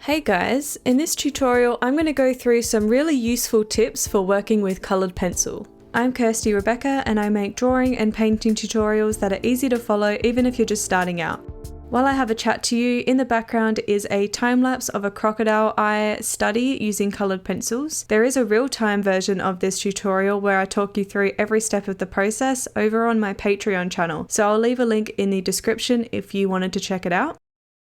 Hey guys, in this tutorial I'm going to go through some really useful tips for working with coloured pencil. I'm Kirsty Rebecca and I make drawing and painting tutorials that are easy to follow even if you're just starting out. While I have a chat to you, in the background is a time-lapse of a crocodile eye study using coloured pencils. There is a real-time version of this tutorial where I talk you through every step of the process over on my Patreon channel, so I'll leave a link in the description if you wanted to check it out.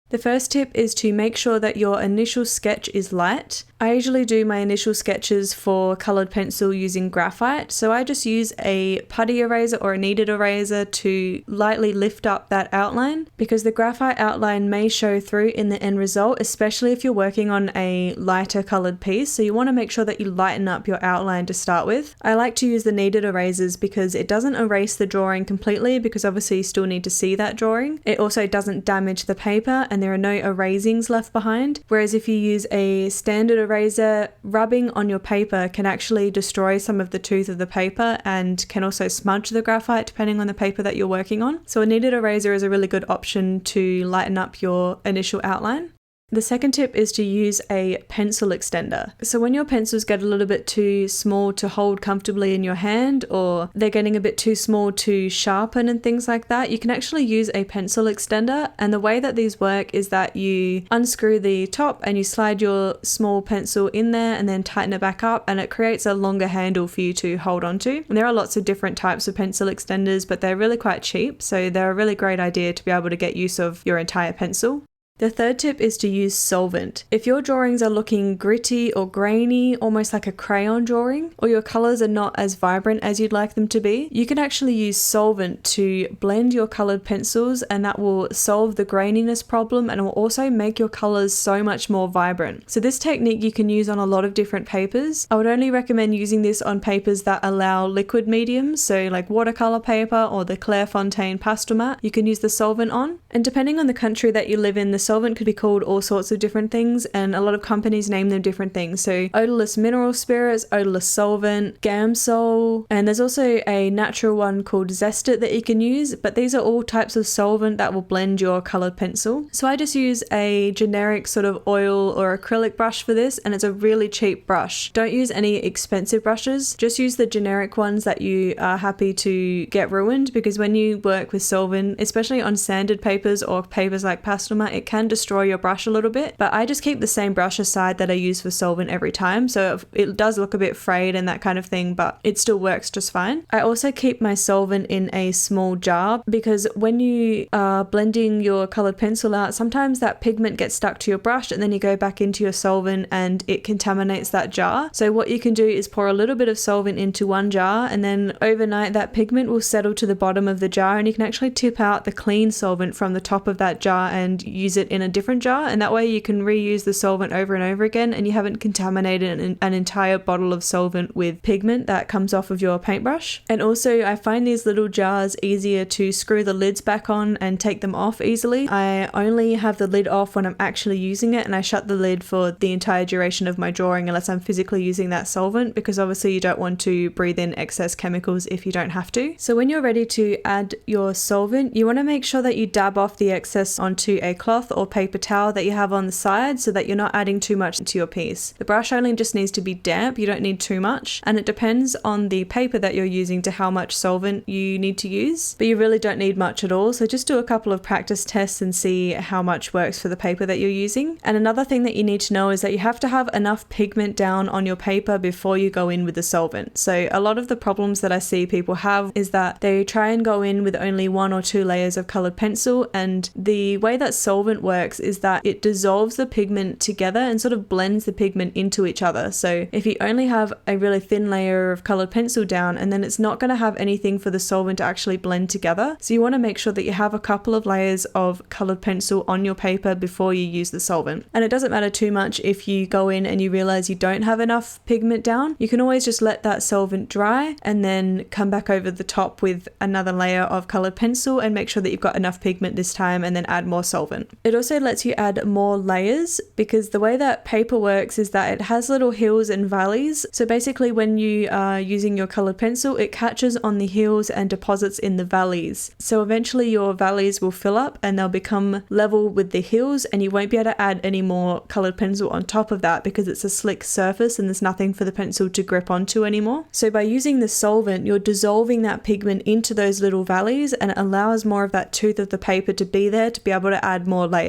The first tip is to make sure that your initial sketch is light. I usually do my initial sketches for coloured pencil using graphite, so I just use a putty eraser or a kneaded eraser to lightly lift up that outline, because the graphite outline may show through in the end result, especially if you're working on a lighter coloured piece, so you want to make sure that you lighten up your outline to start with. I like to use the kneaded erasers because it doesn't erase the drawing completely, because obviously you still need to see that drawing. It also doesn't damage the paper and there are no erasings left behind, whereas if you use a standard eraser, rubbing on your paper can actually destroy some of the tooth of the paper and can also smudge the graphite depending on the paper that you're working on. So a kneaded eraser is a really good option to lighten up your initial outline. The second tip is to use a pencil extender. So when your pencils get a little bit too small to hold comfortably in your hand, or they're getting a bit too small to sharpen and things like that, you can actually use a pencil extender. And the way that these work is that you unscrew the top and you slide your small pencil in there and then tighten it back up, and it creates a longer handle for you to hold onto. And there are lots of different types of pencil extenders, but they're really quite cheap, so they're a really great idea to be able to get use of your entire pencil. The third tip is to use solvent. If your drawings are looking gritty or grainy, almost like a crayon drawing, or your colours are not as vibrant as you'd like them to be, you can actually use solvent to blend your coloured pencils, and that will solve the graininess problem and will also make your colours so much more vibrant. So this technique you can use on a lot of different papers. I would only recommend using this on papers that allow liquid mediums, so like watercolour paper or the Clairefontaine Pastelmat, you can use the solvent on. And depending on the country that you live in, the solvent could be called all sorts of different things, and a lot of companies name them different things. So odorless mineral spirits, odorless solvent, Gamsol, and there's also a natural one called Zest-it that you can use, but these are all types of solvent that will blend your coloured pencil. So I just use a generic sort of oil or acrylic brush for this, and it's a really cheap brush. Don't use any expensive brushes, just use the generic ones that you are happy to get ruined, because when you work with solvent, especially on sanded papers or papers like Pastelmat, it can destroy your brush a little bit. But I just keep the same brush aside that I use for solvent every time, so it does look a bit frayed and that kind of thing, but it still works just fine. I also keep my solvent in a small jar, because when you are blending your coloured pencil out, sometimes that pigment gets stuck to your brush and then you go back into your solvent and it contaminates that jar. So what you can do is pour a little bit of solvent into one jar, and then overnight that pigment will settle to the bottom of the jar, and you can actually tip out the clean solvent from the top of that jar and use it in a different jar, and that way you can reuse the solvent over and over again and you haven't contaminated an entire bottle of solvent with pigment that comes off of your paintbrush. And also I find these little jars easier to screw the lids back on and take them off easily. I only have the lid off when I'm actually using it, and I shut the lid for the entire duration of my drawing unless I'm physically using that solvent, because obviously you don't want to breathe in excess chemicals if you don't have to. So when you're ready to add your solvent, you want to make sure that you dab off the excess onto a cloth or paper towel that you have on the side, so that you're not adding too much to your piece. The brush only just needs to be damp, you don't need too much, and it depends on the paper that you're using to how much solvent you need to use, but you really don't need much at all. So just do a couple of practice tests and see how much works for the paper that you're using. And another thing that you need to know is that you have to have enough pigment down on your paper before you go in with the solvent. So a lot of the problems that I see people have is that they try and go in with only 1 or 2 layers of coloured pencil, and the way that solvent works is that it dissolves the pigment together and sort of blends the pigment into each other. So if you only have a really thin layer of coloured pencil down, and then it's not going to have anything for the solvent to actually blend together. So you want to make sure that you have a couple of layers of coloured pencil on your paper before you use the solvent. And it doesn't matter too much if you go in and you realize you don't have enough pigment down. You can always just let that solvent dry and then come back over the top with another layer of coloured pencil and make sure that you've got enough pigment this time, and then add more solvent. It It also lets you add more layers because the way that paper works is that it has little hills and valleys. So basically when you are using your colored pencil, it catches on the hills and deposits in the valleys. So eventually your valleys will fill up and they'll become level with the hills, and you won't be able to add any more colored pencil on top of that because it's a slick surface and there's nothing for the pencil to grip onto anymore. So by using the solvent, you're dissolving that pigment into those little valleys, and it allows more of that tooth of the paper to be there to be able to add more layers.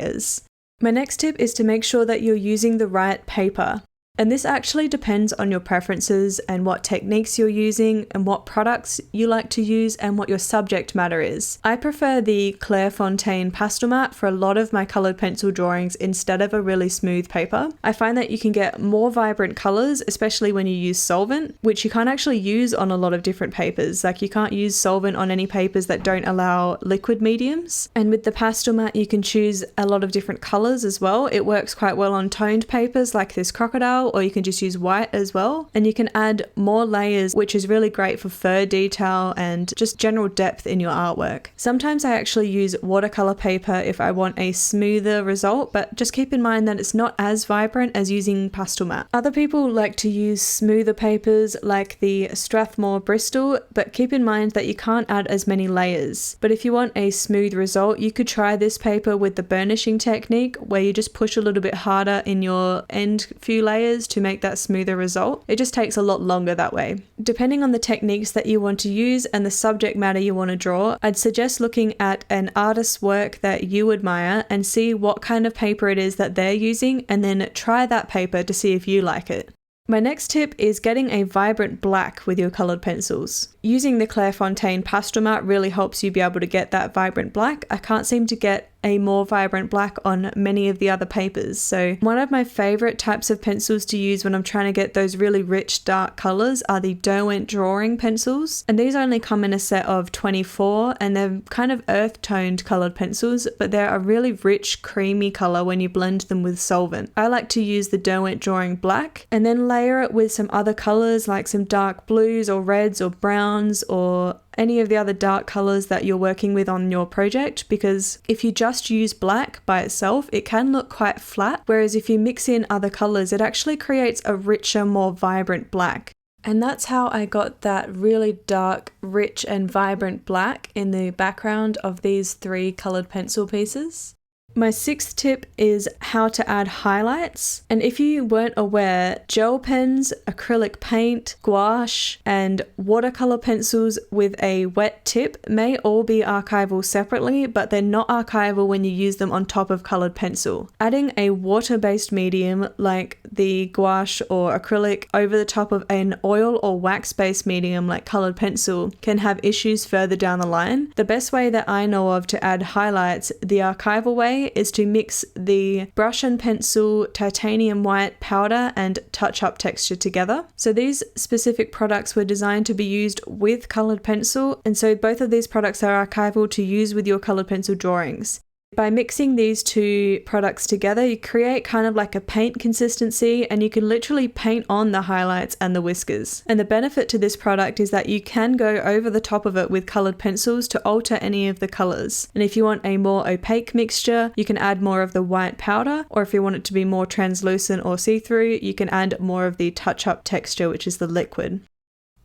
My next tip is to make sure that you're using the right paper. And this actually depends on your preferences and what techniques you're using and what products you like to use and what your subject matter is. I prefer the Clairefontaine Pastelmat for a lot of my colored pencil drawings instead of a really smooth paper. I find that you can get more vibrant colors, especially when you use solvent, which you can't actually use on a lot of different papers. Like you can't use solvent on any papers that don't allow liquid mediums. And with the Pastelmat, you can choose a lot of different colors as well. It works quite well on toned papers like this crocodile, or you can just use white as well. And you can add more layers, which is really great for fur detail and just general depth in your artwork. Sometimes I actually use watercolor paper if I want a smoother result, but just keep in mind that it's not as vibrant as using Pastelmat. Other people like to use smoother papers like the Strathmore Bristol, but keep in mind that you can't add as many layers. But if you want a smooth result, you could try this paper with the burnishing technique, where you just push a little bit harder in your end few layers to make that smoother result. It just takes a lot longer that way. Depending on the techniques that you want to use and the subject matter you want to draw, I'd suggest looking at an artist's work that you admire and see what kind of paper it is that they're using, and then try that paper to see if you like it. My next tip is getting a vibrant black with your colored pencils. Using the Clairefontaine Pastelmat really helps you be able to get that vibrant black. I can't seem to get a more vibrant black on many of the other papers. So one of my favorite types of pencils to use when I'm trying to get those really rich dark colors are the Derwent drawing pencils. And these only come in a set of 24, and they're kind of earth toned colored pencils, but they're a really rich creamy color when you blend them with solvent. I like to use the Derwent drawing black and then layer it with some other colors like some dark blues or reds or browns or any of the other dark colors that you're working with on your project, because if you just use black by itself, it can look quite flat, whereas if you mix in other colors, it actually creates a richer, more vibrant black. And that's how I got that really dark, rich and vibrant black in the background of these 3 colored pencil pieces. My 6th tip is how to add highlights. And if you weren't aware, gel pens, acrylic paint, gouache, and watercolor pencils with a wet tip may all be archival separately, but they're not archival when you use them on top of colored pencil. Adding a water-based medium like the gouache or acrylic over the top of an oil or wax-based medium like colored pencil can have issues further down the line. The best way that I know of to add highlights the archival way is to mix the brush and pencil titanium white powder and touch-up texture together. So these specific products were designed to be used with colored pencil, and so both of these products are archival to use with your colored pencil drawings. By mixing these 2 products together, you create kind of like a paint consistency, and you can literally paint on the highlights and the whiskers. And the benefit to this product is that you can go over the top of it with colored pencils to alter any of the colors. And if you want a more opaque mixture, you can add more of the white powder, or if you want it to be more translucent or see-through, you can add more of the touch-up texture, which is the liquid.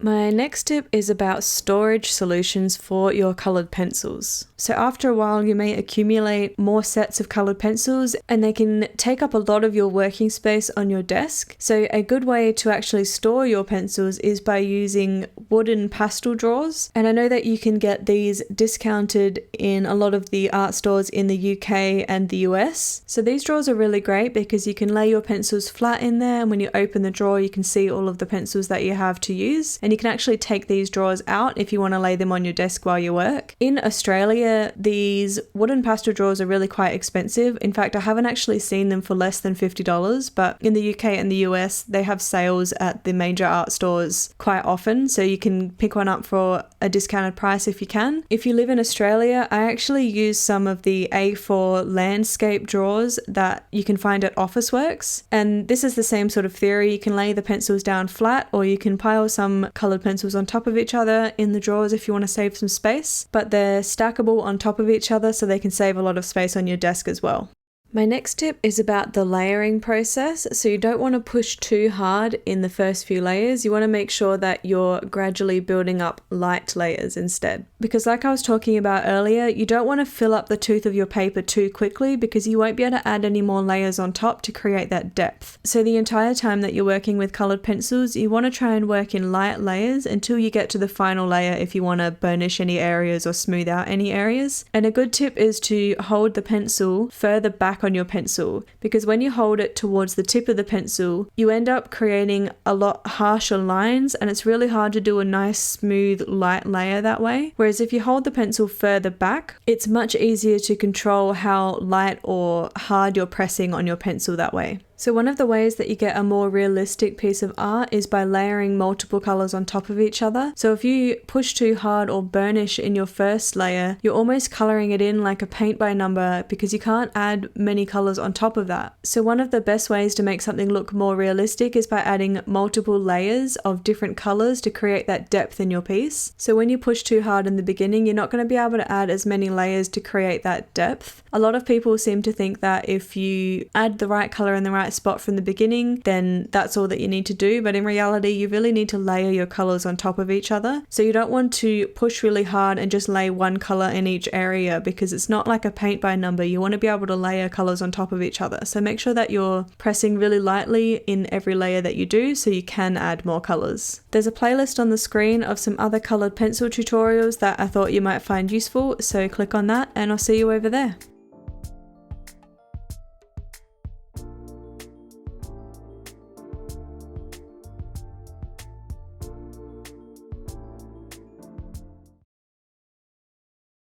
My next tip is about storage solutions for your colored pencils. So after a while, you may accumulate more sets of colored pencils, and they can take up a lot of your working space on your desk. So a good way to actually store your pencils is by using wooden pastel drawers. And I know that you can get these discounted in a lot of the art stores in the UK and the US. So these drawers are really great because you can lay your pencils flat in there, and when you open the drawer, you can see all of the pencils that you have to use. And you can actually take these drawers out if you want to lay them on your desk while you work. In Australia, these wooden pastel drawers are really quite expensive. In fact, I haven't actually seen them for less than $50, but in the UK and the US, they have sales at the major art stores quite often, so you can pick one up for a discounted price if you can. If you live in Australia, I actually use some of the A4 landscape drawers that you can find at Officeworks, and this is the same sort of theory. You can lay the pencils down flat, or you can pile some colored pencils on top of each other in the drawers if you want to save some space, but they're stackable on top of each other so they can save a lot of space on your desk as well. My next tip is about the layering process. So you don't want to push too hard in the first few layers. You want to make sure that you're gradually building up light layers instead. Because like I was talking about earlier, you don't want to fill up the tooth of your paper too quickly because you won't be able to add any more layers on top to create that depth. So the entire time that you're working with colored pencils, you want to try and work in light layers until you get to the final layer if you want to burnish any areas or smooth out any areas. And a good tip is to hold the pencil further back on your pencil, because when you hold it towards the tip of the pencil, you end up creating a lot harsher lines and it's really hard to do a nice smooth light layer that way. Whereas if you hold the pencil further back, it's much easier to control how light or hard you're pressing on your pencil that way. So one of the ways that you get a more realistic piece of art is by layering multiple colors on top of each other. So if you push too hard or burnish in your first layer, you're almost coloring it in like a paint by number because you can't add many colors on top of that. So one of the best ways to make something look more realistic is by adding multiple layers of different colors to create that depth in your piece. So when you push too hard in the beginning, you're not going to be able to add as many layers to create that depth. A lot of people seem to think that if you add the right color in the right spot from the beginning, then that's all that you need to do. But in reality, you really need to layer your colors on top of each other. So you don't want to push really hard and just lay one color in each area because it's not like a paint by number. You want to be able to layer colors on top of each other. So make sure that you're pressing really lightly in every layer that you do so you can add more colors. There's a playlist on the screen of some other colored pencil tutorials that I thought you might find useful. So click on that and I'll see you over there.